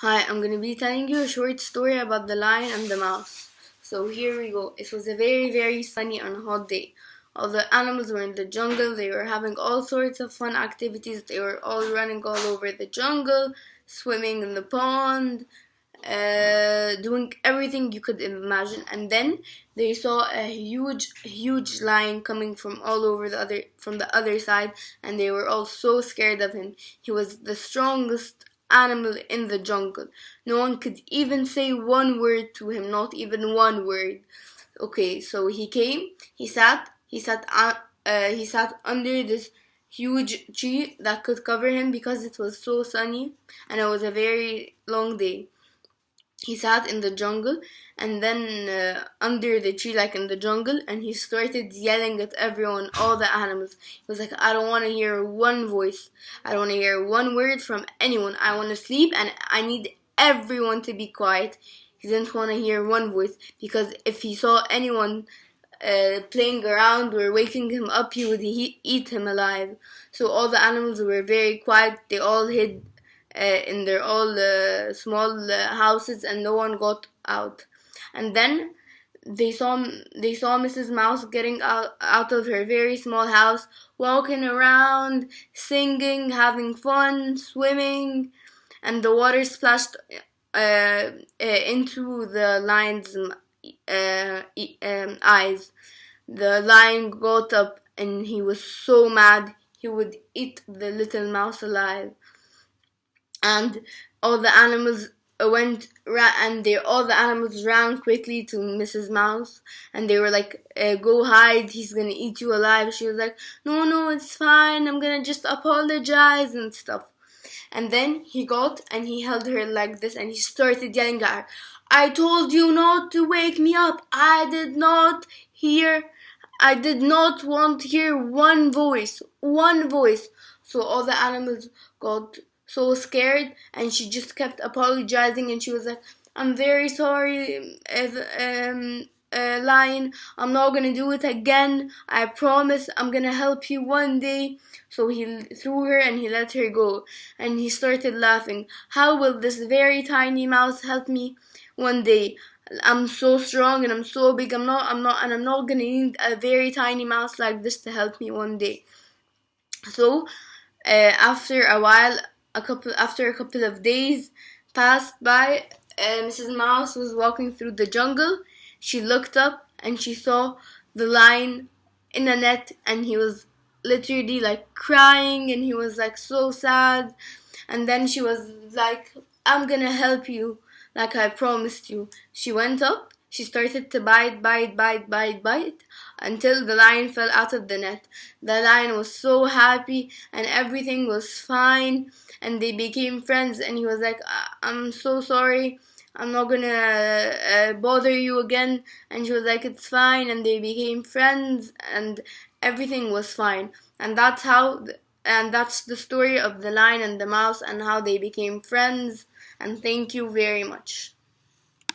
Hi, I'm gonna be telling you a short story about the lion and the mouse. So here we go. It was a very sunny and hot day. All the animals were in the jungle. They were having all sorts of fun activities. They were all running all over the jungle, swimming in the pond, doing everything you could imagine. And then they saw a huge lion coming from all over from the other side, and they were all so scared of him. He was the strongest animal in the jungle. No one could even say one word to him, not even one word. Okay, so he came, he sat under this huge tree that could cover him because it was so sunny and it was a very long day. He sat in the jungle and then under the tree, like in the jungle, and he started yelling at everyone, all the animals. He was like, I don't want to hear one voice. I don't want to hear one word from anyone. I want to sleep and I need everyone to be quiet. He didn't want to hear one voice because if he saw anyone playing around or waking him up, he would eat him alive. So all the animals were very quiet. They all hid in their all small houses, and no one got out. And then they saw Mrs. Mouse getting out of her very small house, walking around, singing, having fun, swimming, and the water splashed into the lion's eyes. The lion got up and he was so mad he would eat the little mouse alive. And all the animals all the animals ran quickly to Mrs. Mouse, and they were like, go hide, he's gonna eat you alive. She was like, no, it's fine, I'm gonna just apologize and stuff. And then he got and he held her like this and he started yelling at her, I told you not to wake me up. I did not want to hear one voice. So all the animals got so scared, and she just kept apologizing, and she was like, I'm very sorry, lion, I'm not gonna do it again, I promise I'm gonna help you one day. So he threw her and he let her go, and he started laughing. How will this very tiny mouse help me one day? I'm so strong and I'm so big, I'm not gonna need a very tiny mouse like this to help me one day. So after a while, after a couple of days passed by, Mrs. Mouse was walking through the jungle. She looked up and she saw the lion in a net, and he was literally like crying, and he was like so sad. And then she was like, I'm gonna help you like I promised you. She went up, she started to bite until the lion fell out of the net. The lion was so happy and everything was fine, and they became friends, and he was like, I'm so sorry, I'm not gonna bother you again. And she was like, it's fine, and they became friends and everything was fine. And that's the story of the lion and the mouse and how they became friends. And thank you very much.